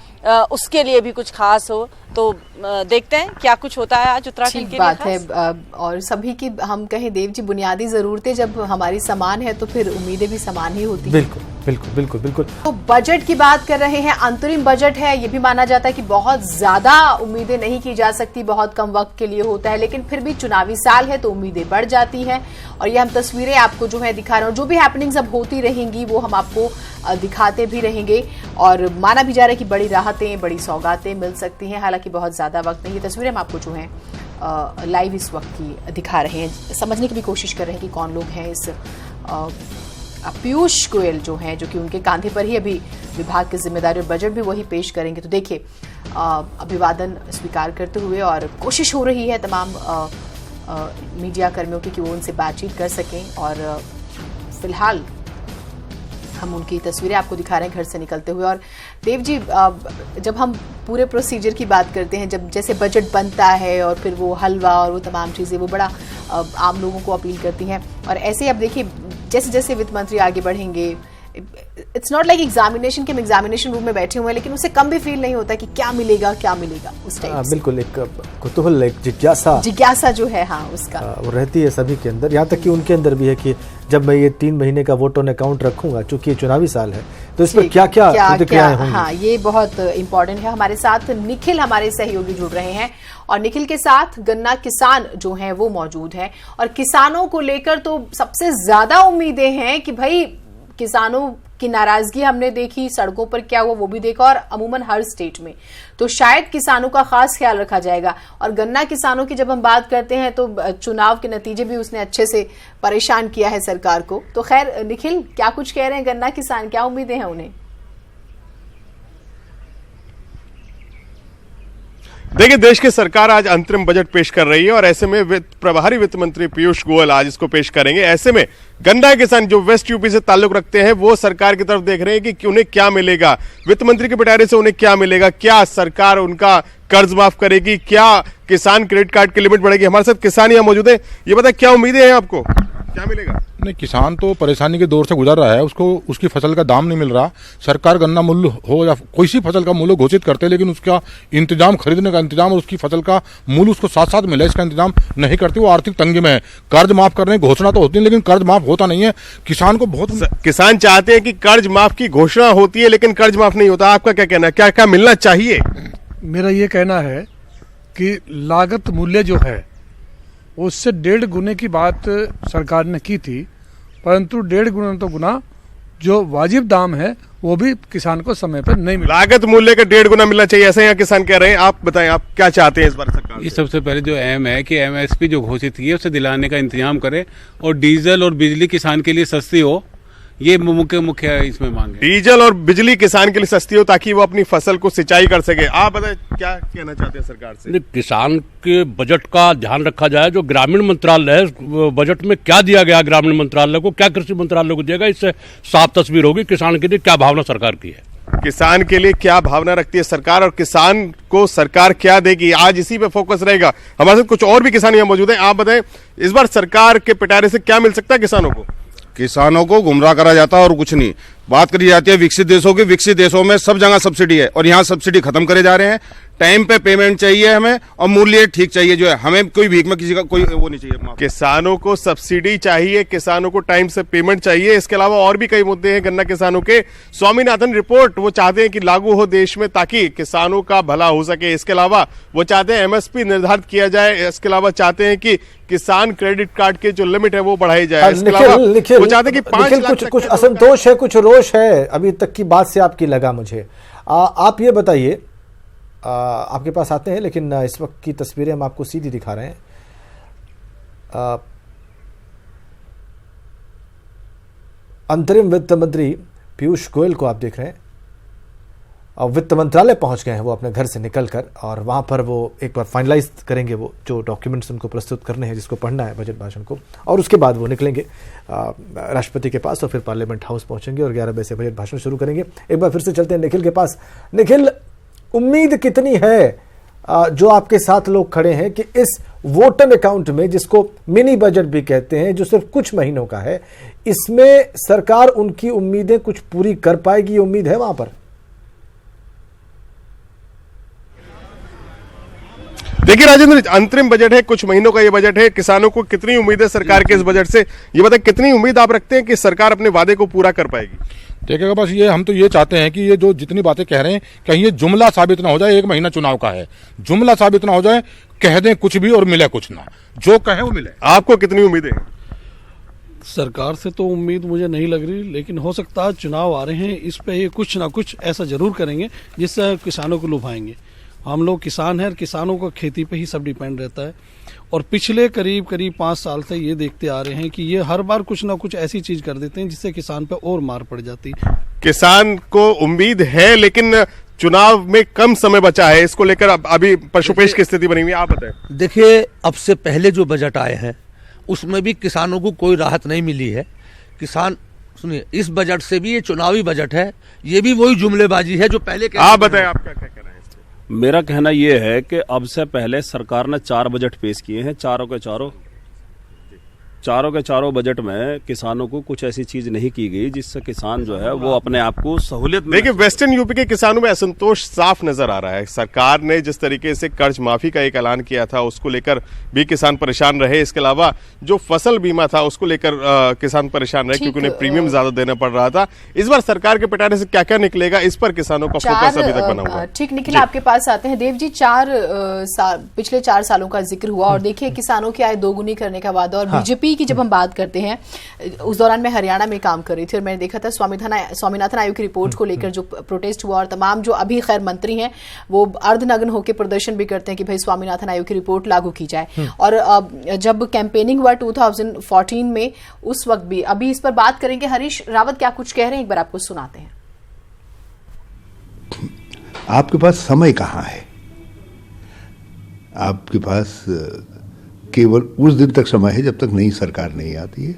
उसके लिए भी कुछ खास हो, तो देखते हैं क्या कुछ होता है आज उत्तराखंड के लिए। बात है और सभी की हम कहें देव जी बुनियादी जरूरतें जब हमारी समान है तो फिर उम्मीदें भी समान ही होती हैं। बिल्कुल। बिल्कुल बिल्कुल बिल्कुल। तो बजट की बात कर रहे हैं, अंतरिम बजट है, ये भी माना जाता है कि बहुत ज्यादा उम्मीदें नहीं की जा सकती, बहुत कम वक्त के लिए होता है, लेकिन फिर भी चुनावी साल है तो उम्मीदें बढ़ जाती हैं। और ये हम तस्वीरें आपको जो है दिखा रहे हैं, जो भी हैपनिंग्स अब होती रहेंगी वो हम आपको दिखाते भी रहेंगे। और माना भी जा रहा है कि बड़ी राहतें, बड़ी सौगातें मिल सकती हैं, हालांकि बहुत ज्यादा वक्त नहीं। ये तस्वीरें हम आपको जो है लाइव इस वक्त की दिखा रहे हैं, समझने की भी कोशिश कर रहे हैं कि कौन लोग हैं इस पीयूष गोयल जो हैं, जो कि उनके कांधे पर ही अभी विभाग की जिम्मेदारी और बजट भी वही पेश करेंगे। तो देखिए अभिवादन स्वीकार करते हुए और कोशिश हो रही है तमाम मीडिया कर्मियों की कि वो उनसे बातचीत कर सकें। और फिलहाल हम उनकी तस्वीरें आपको दिखा रहे हैं घर से निकलते हुए। और देव जी, जब हम पूरे प्रोसीजर की बात करते हैं, जब जैसे बजट बनता है और फिर वो हलवा और वो तमाम चीज़ें वो बड़ा आम लोगों को अपील करती हैं। और ऐसे ही अब देखिए जैसे जैसे वित्त मंत्री आगे बढ़ेंगे, इट्स नॉट लाइक एग्जामिनेशन के हम एग्जामिनेशन रूम में बैठे हुए हैं, लेकिन उससे कम भी फील नहीं होता कि क्या मिलेगा उस टाइप से। बिल्कुल, एक कुतूहल, एक जिज्ञासा जो है हाँ उसका वो रहती है सभी के अंदर, यहाँ तक कि उनके अंदर भी है कि जब मैं ये 3 महीने का वोट ऑन अकाउंट रखूंगा, चूंकि ये चुनावी साल है, तो इस पर क्या क्या प्रतिक्रियाएं होंगी। हाँ, ये बहुत इंपॉर्टेंट है। हमारे साथ निखिल हमारे सहयोगी जुड़ रहे हैं और निखिल के साथ गन्ना किसान जो हैं वो मौजूद हैं। और किसानों को लेकर तो सबसे ज्यादा उम्मीदें हैं कि भाई किसानों की नाराजगी हमने देखी, सड़कों पर क्या हुआ वो भी देखा, और अमूमन हर स्टेट में, तो शायद किसानों का खास ख्याल रखा जाएगा। और गन्ना किसानों की जब हम बात करते हैं तो चुनाव के नतीजे भी उसने अच्छे से परेशान किया है सरकार को। तो खैर निखिल, क्या कुछ कह रहे हैं गन्ना किसान, क्या उम्मीदें हैं उन्हें? देखिए, देश की सरकार आज अंतरिम बजट पेश कर रही है और ऐसे में प्रभारी वित्त मंत्री पीयूष गोयल आज इसको पेश करेंगे। ऐसे में गन्ना किसान जो वेस्ट यूपी से ताल्लुक रखते हैं वो सरकार की तरफ देख रहे हैं कि उन्हें क्या मिलेगा, वित्त मंत्री के पिटारे से उन्हें क्या मिलेगा, क्या सरकार उनका कर्ज माफ करेगी, क्या किसान क्रेडिट कार्ड की लिमिट बढ़ेगी। हमारे साथ किसान यहाँ मौजूद है, ये बताए क्या उम्मीदें हैं आपको, क्या मिलेगा? नहीं, किसान तो परेशानी के दौर से गुजर रहा है, उसको उसकी फसल का दाम नहीं मिल रहा। सरकार गन्ना मूल्य हो या कोई सी फसल का मूल्य घोषित करते हैं, लेकिन उसका इंतजाम, खरीदने का इंतजाम और उसकी फसल का मूल्य उसको साथ साथ मिले, इसका इंतजाम नहीं करती। वो आर्थिक तंगी में है। कर्ज माफ करने की घोषणा तो होती है लेकिन कर्ज माफ होता नहीं है। किसान को बहुत किसान चाहते हैं कि कर्ज माफ की घोषणा होती है लेकिन कर्ज माफ नहीं होता। आपका क्या कहना है, क्या क्या मिलना चाहिए? मेरा ये कहना है कि लागत मूल्य जो है उससे 1.5 गुने की बात सरकार ने की थी, परंतु 1.5 गुना तो गुना जो वाजिब दाम है वो भी किसान को समय पर नहीं मिला। लागत मूल्य का 1.5 गुना मिलना चाहिए, ऐसा यहाँ किसान कह रहे हैं। आप बताएं, आप क्या चाहते हैं इस बार सरकार? ये सबसे पहले जो एम है कि MSP जो घोषित की है उसे दिलाने का इंतजाम करे और डीजल और बिजली किसान के लिए सस्ती हो, ये मुख्य इसमें मांग है। डीजल और बिजली किसान के लिए सस्ती हो ताकि वो अपनी फसल को सिंचाई कर सके। आप बताएं क्या कहना चाहते हैं सरकार से? किसान के बजट का ध्यान रखा जाए। जो ग्रामीण मंत्रालय है, बजट में क्या दिया गया ग्रामीण मंत्रालय को, क्या कृषि मंत्रालय को दिएगा, इससे साफ तस्वीर होगी किसान के लिए क्या भावना सरकार की है। किसान के लिए क्या भावना रखती है सरकार और किसान को सरकार क्या देगी, आज इसी पे फोकस रहेगा। हमारे साथ कुछ और भी किसान यहाँ मौजूद हैं। आप बताएं, इस बार सरकार के पिटारे से क्या मिल सकता है किसानों को? किसानों को गुमराह करा जाता है और कुछ नहीं। बात करी जाती है विकसित देशों की, विकसित देशों में सब जगह सब्सिडी है और यहाँ सब्सिडी खत्म करे जा रहे हैं। टाइम पे पेमेंट चाहिए हमें और मूल्य ठीक चाहिए, जो है हमें कोई भीख में किसी का कोई वो नहीं चाहिए। किसानों को सब्सिडी चाहिए, किसानों को टाइम से पेमेंट चाहिए। इसके अलावा और भी कई मुद्दे हैं गन्ना किसानों के। स्वामीनाथन रिपोर्ट वो चाहते हैं कि लागू हो देश में ताकि किसानों का भला हो सके। इसके अलावा वो चाहते हैं MSP निर्धारित किया जाए। इसके अलावा चाहते हैं कि किसान क्रेडिट कार्ड के जो लिमिट है वो बढ़ाई जाए। इसके अलावा वो चाहते हैं कि 5 लाख कुछ असंतोष है, कुछ रोष है अभी तक की बात से आपकी लगा मुझे। आप ये बताइए, आपके पास आते हैं लेकिन इस वक्त की तस्वीरें हम आपको सीधी दिखा रहे हैं। अंतरिम वित्त मंत्री पीयूष गोयल को आप देख रहे हैं और वित्त मंत्रालय पहुंच गए हैं वो अपने घर से निकलकर, और वहां पर वो एक बार फाइनलाइज करेंगे वो जो डॉक्यूमेंट्स उनको प्रस्तुत करने हैं, जिसको पढ़ना है बजट भाषण को, और उसके बाद वो निकलेंगे राष्ट्रपति के पास और फिर पार्लियामेंट हाउस पहुंचेंगे और 11 बजे से बजट भाषण शुरू करेंगे। एक बार फिर से चलते हैं निखिल के पास। निखिल, उम्मीद कितनी है जो आपके साथ लोग खड़े हैं कि इस वोटन अकाउंट में, जिसको मिनी बजट भी कहते हैं, जो सिर्फ कुछ महीनों का है, इसमें सरकार उनकी उम्मीदें कुछ पूरी कर पाएगी? उम्मीद है वहां पर? देखिए राजेंद्र, अंतरिम बजट है, कुछ महीनों का ये बजट है। किसानों को कितनी उम्मीद है सरकार के इस बजट से, ये बताएं कितनी उम्मीद आप रखते हैं कि सरकार अपने वादे को पूरा कर पाएगी? देखिएगा बस ये हम तो ये चाहते हैं कि ये जो जितनी बातें कह रहे हैं कहीं ये जुमला साबित ना हो जाए, 1 महीना चुनाव का है, जुमला साबित ना हो जाए, कह दें कुछ भी और मिले कुछ ना, जो कहे वो मिले। आपको कितनी उम्मीदें हैं? सरकार से तो उम्मीद मुझे नहीं लग रही, लेकिन हो सकता है चुनाव आ रहे हैं, इस पे ये कुछ ना कुछ ऐसा जरूर करेंगे जिससे किसानों को लुभाएंगे। हम लोग किसान हैं, किसानों को खेती पे ही सब डिपेंड रहता है, और पिछले करीब 5 साल से ये देखते आ रहे हैं कि ये हर बार कुछ ना कुछ ऐसी चीज कर देते हैं जिससे किसान पे और मार पड़ जाती है। किसान को उम्मीद है, लेकिन चुनाव में कम समय बचा है, इसको लेकर अभी पशुपेश की स्थिति बनी हुई है, आप बताएं। देखिए, अब से पहले जो बजट आए हैं उसमें भी किसानों को कोई राहत नहीं मिली है। किसान, सुनिए, इस बजट से भी, ये चुनावी बजट है, ये भी वही जुमलेबाजी है जो पहले। आप बताएं, आप क्या कहना है? मेरा कहना यह है कि अब से पहले सरकार ने 4 बजट पेश किए हैं, चारों के चारों बजट में किसानों को कुछ ऐसी चीज नहीं की गई जिससे किसान जो है वो अपने आप को सहूलियत। देखिए, वेस्टर्न यूपी के किसानों में असंतोष साफ नजर आ रहा है। सरकार ने जिस तरीके से कर्ज माफी का एक ऐलान किया था उसको लेकर भी किसान परेशान रहे। इसके अलावा जो फसल बीमा था उसको लेकर किसान परेशान रहे क्योंकि उन्हें प्रीमियम ज्यादा देना पड़ रहा था। इस बार सरकार के पिटारे से क्या क्या निकलेगा, इस पर किसानों का फोकस अभी तक बना हुआ है। ठीक, निखिल आपके पास आते हैं। देव जी, पिछले 4 सालों का जिक्र हुआ और देखिए किसानों की आय दोगुनी करने का वादा, और बीजेपी की जब हम बात करते हैं, उस दौरान मैं हरियाणा में काम कर रही थी और मैंने देखा था स्वामीनाथन आयोग की रिपोर्ट को लेकर जो प्रोटेस्ट हुआ, और तमाम जो अभी खैर मंत्री हैं वो अर्धनग्न होकर प्रदर्शन भी करते हैं कि भाई स्वामीनाथन आयोग की रिपोर्ट लागू की जाए। और जब कैंपेनिंग हुआ 2014 में, उस वक्त भी, अभी इस पर बात करेंगे। हरीश रावत क्या कुछ कह रहे हैं, एक बार आपको सुनाते हैं। आपके पास समय कहाँ है? आपके पास केवल उस दिन तक समय है जब तक नई सरकार नहीं आती है।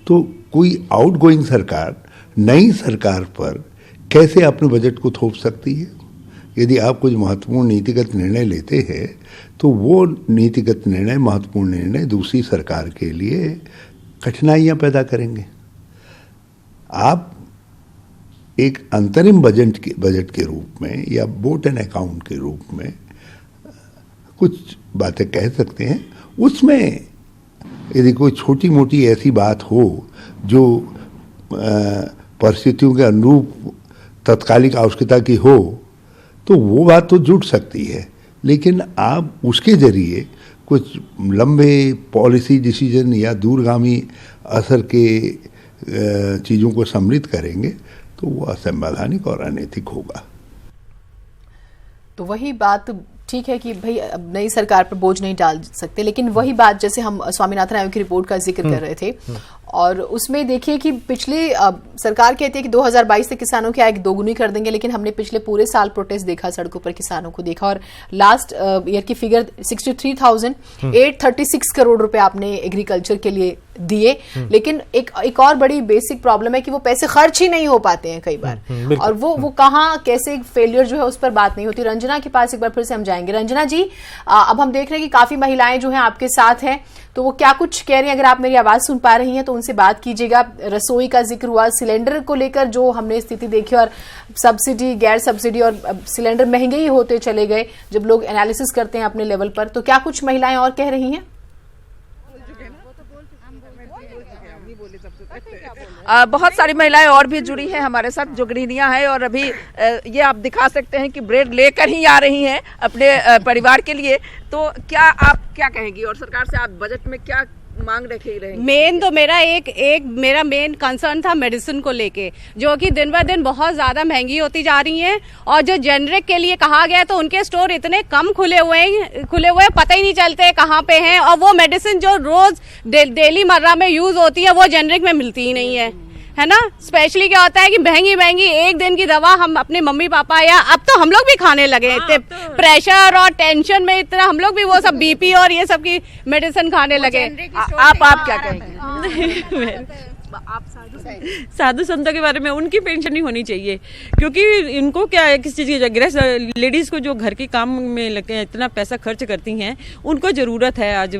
तो कोई आउटगोइंग सरकार नई सरकार पर कैसे अपने बजट को थोप सकती है? यदि आप कुछ महत्वपूर्ण नीतिगत निर्णय लेते हैं तो वो नीतिगत निर्णय, महत्वपूर्ण निर्णय दूसरी सरकार के लिए कठिनाइयां पैदा करेंगे। आप एक अंतरिम बजट के रूप में या वोट एंड अकाउंट के रूप में कुछ बातें कह सकते हैं। उसमें यदि कोई छोटी मोटी ऐसी बात हो जो परिस्थितियों के अनुरूप तत्कालिक आवश्यकता की हो तो वो बात तो जुट सकती है, लेकिन आप उसके जरिए कुछ लंबे पॉलिसी डिसीजन या दूरगामी असर के चीज़ों को सम्मिलित करेंगे तो वो असंवैधानिक और अनैतिक होगा। तो वही बात ठीक है कि भाई अब नई सरकार पर बोझ नहीं डाल सकते, लेकिन वही बात जैसे हम स्वामीनाथन आयोग की रिपोर्ट का जिक्र कर रहे थे, और उसमें देखिए कि पिछले सरकार कहती है कि 2022 से किसानों की आय दोगुनी कर देंगे, लेकिन हमने पिछले पूरे साल प्रोटेस्ट देखा, सड़कों पर किसानों को देखा, और लास्ट ईयर की फिगर 63,836 करोड़ रुपए आपने एग्रीकल्चर के लिए दिए, लेकिन एक और बड़ी बेसिक प्रॉब्लम है कि वो पैसे खर्च ही नहीं हो पाते हैं कई बार, और वो कहाँ कैसे फेलियर जो है उस पर बात नहीं होती। रंजना के पास एक बार फिर से हम जाएंगे। रंजना जी, अब हम देख रहे हैं कि काफी महिलाएं जो हैं आपके साथ हैं, तो वो क्या कुछ कह रही हैं? अगर आप मेरी आवाज सुन पा रही हैं तो उनसे बात कीजिएगा। रसोई का जिक्र हुआ, सिलेंडर को लेकर जो हमने स्थिति देखी, और सब्सिडी, गैर सब्सिडी, और सिलेंडर महंगे ही होते चले गए जब लोग एनालिसिस करते हैं अपने लेवल पर, तो क्या कुछ महिलाएं और कह रही हैं? बहुत सारी महिलाएं और भी जुड़ी हैं हमारे साथ जो गृहिणियां हैं, और अभी ये आप दिखा सकते हैं कि ब्रेड लेकर ही आ रही हैं अपने परिवार के लिए। तो क्या आप क्या कहेंगी, और सरकार से आप बजट में क्या मांग रखे रहेंगे? मेन तो मेरा मेन कंसर्न था मेडिसिन को लेके, जो कि दिन ब दिन बहुत ज्यादा महंगी होती जा रही है, और जो जेनरिक के लिए कहा गया तो उनके स्टोर इतने कम खुले हुए पता ही नहीं चलते कहाँ पे हैं, और वो मेडिसिन जो रोज डेली मर्रा में यूज होती है वो जेनरिक में मिलती ही नहीं है ना। स्पेशली क्या होता है कि महंगी एक दिन की दवा हम अपने मम्मी पापा, या अब तो हम लोग भी खाने लगे इतने प्रेशर और टेंशन में, इतना हम लोग भी वो सब बीपी और ये सब की मेडिसिन खाने लगे। आप क्या कहेंगे? आप साधु संतों के बारे में, उनकी पेंशन नहीं होनी चाहिए, क्योंकि इनको क्या है, किसी चीज की लेडीज को जो घर के काम में लगे इतना पैसा खर्च करती हैं, उनको जरूरत है आज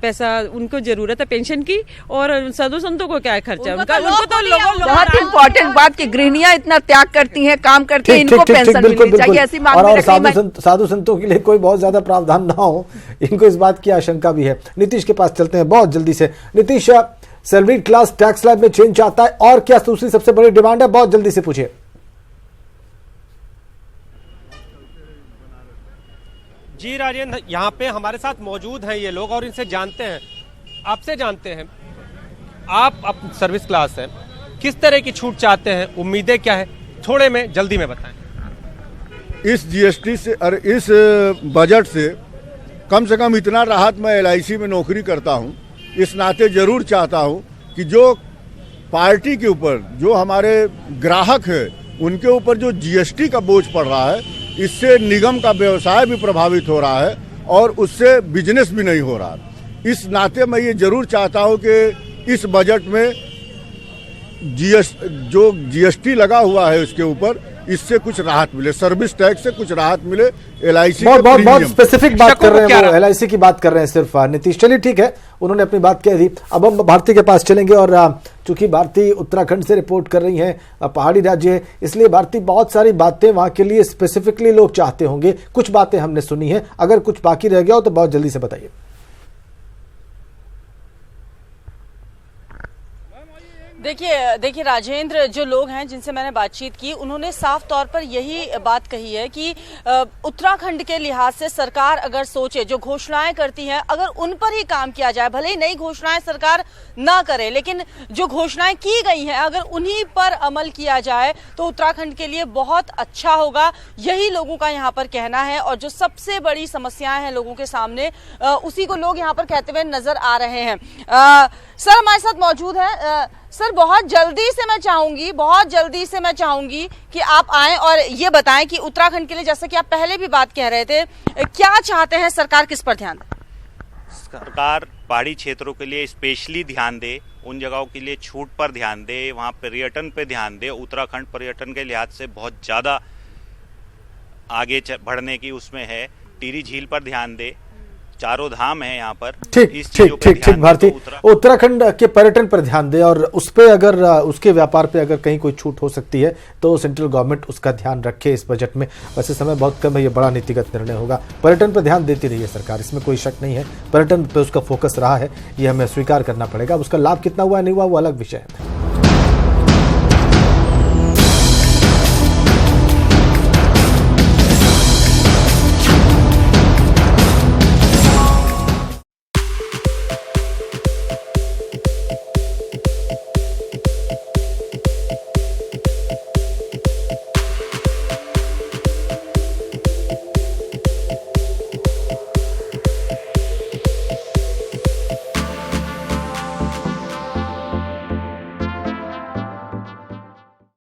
पैसा, उनको जरूरत है पेंशन की, और साधु संतों को क्या है खर्चा उनका। उनको तो बहुत इंपॉर्टेंट बात कि गृहिणियां इतना त्याग करती हैं, काम करती हैं, इनको पेंशन मिलनी चाहिए, ऐसी मांग भी रखी। साधु संतों के लिए कोई बहुत ज्यादा प्रावधान ना हो, इनको इस बात की आशंका भी है। नीतीश के पास चलते हैं बहुत जल्दी से। Nitish, salaried class tax slab में चेंज चाहता है, और क्या दूसरी सबसे बड़ी डिमांड है? बहुत जल्दी से पूछिए। जी राजेंद्र, यहाँ पे हमारे साथ मौजूद हैं ये लोग और इनसे जानते हैं, आपसे जानते हैं, आप सर्विस क्लास हैं, किस तरह की छूट चाहते हैं, उम्मीदें क्या है, थोड़े में जल्दी में बताएं। इस जीएसटी से और इस बजट से कम इतना राहत मैं एलआईसी में नौकरी करता हूं, इस नाते जरूर चाहता हूं कि जो पार्टी के ऊपर जो हमारे ग्राहक है उनके ऊपर जो जीएसटी का बोझ पड़ रहा है, इससे निगम का व्यवसाय भी प्रभावित हो रहा है और उससे बिजनेस भी नहीं हो रहा। इस नाते मैं ये जरूर चाहता हूं कि इस बजट में जो जीएसटी लगा हुआ है उसके ऊपर, इससे कुछ राहत मिले, सर्विस टैक्स से कुछ राहत मिले। एलआईसी बहुत स्पेसिफिक बात कर रहे हैं, वो एलआईसी की बात कर रहे हैं सिर्फ नीतीश। चलिए ठीक है, उन्होंने अपनी बात कह दी। अब हम भारती के पास चलेंगे, और चूंकि भारती उत्तराखंड से रिपोर्ट कर रही हैं, पहाड़ी राज्य है, इसलिए भारती बहुत सारी बातें वहां के लिए स्पेसिफिकली लोग चाहते होंगे। कुछ बातें हमने सुनी है, अगर कुछ बाकी रह गया हो तो बहुत जल्दी से बताइए। देखिए राजेंद्र, जो लोग हैं जिनसे मैंने बातचीत की, उन्होंने साफ तौर पर यही बात कही है कि उत्तराखंड के लिहाज से सरकार अगर सोचे, जो घोषणाएं करती है अगर उन पर ही काम किया जाए, भले ही नई घोषणाएं सरकार ना करे, लेकिन जो घोषणाएं की गई हैं अगर उन्हीं पर अमल किया जाए तो उत्तराखंड के लिए बहुत अच्छा होगा। यही लोगों का यहाँ पर कहना है, और जो सबसे बड़ी समस्याएं हैं लोगों के सामने, उसी को लोग यहाँ पर कहते हुए नजर आ रहे हैं। सर हमारे साथ मौजूद है। सर बहुत जल्दी से मैं चाहूंगी कि आप आएं और ये बताएं कि उत्तराखंड के लिए, जैसा कि आप पहले भी बात कह रहे थे, क्या चाहते हैं सरकार, किस पर ध्यान दे? सरकार पहाड़ी क्षेत्रों के लिए स्पेशली ध्यान दे, उन जगहों के लिए छूट पर ध्यान दे, वहाँ पर्यटन पे ध्यान दे। उत्तराखंड पर्यटन के लिहाज से बहुत ज़्यादा आगे बढ़ने की उसमें है। टिहरी झील पर ध्यान दे, चारों धाम है यहाँ पर। ठीक भारती, उत्तराखंड के पर्यटन पर ध्यान दे, और उस पे अगर उसके व्यापार पे अगर कहीं कोई छूट हो सकती है तो सेंट्रल गवर्नमेंट उसका ध्यान रखे इस बजट में। वैसे समय बहुत कम है, ये बड़ा नीतिगत निर्णय होगा। पर्यटन पर ध्यान देती रही है सरकार, इसमें कोई शक नहीं है। पर्यटन पे उसका फोकस रहा है, ये हमें स्वीकार करना पड़ेगा। उसका लाभ कितना हुआ नहीं हुआ वो अलग विषय है।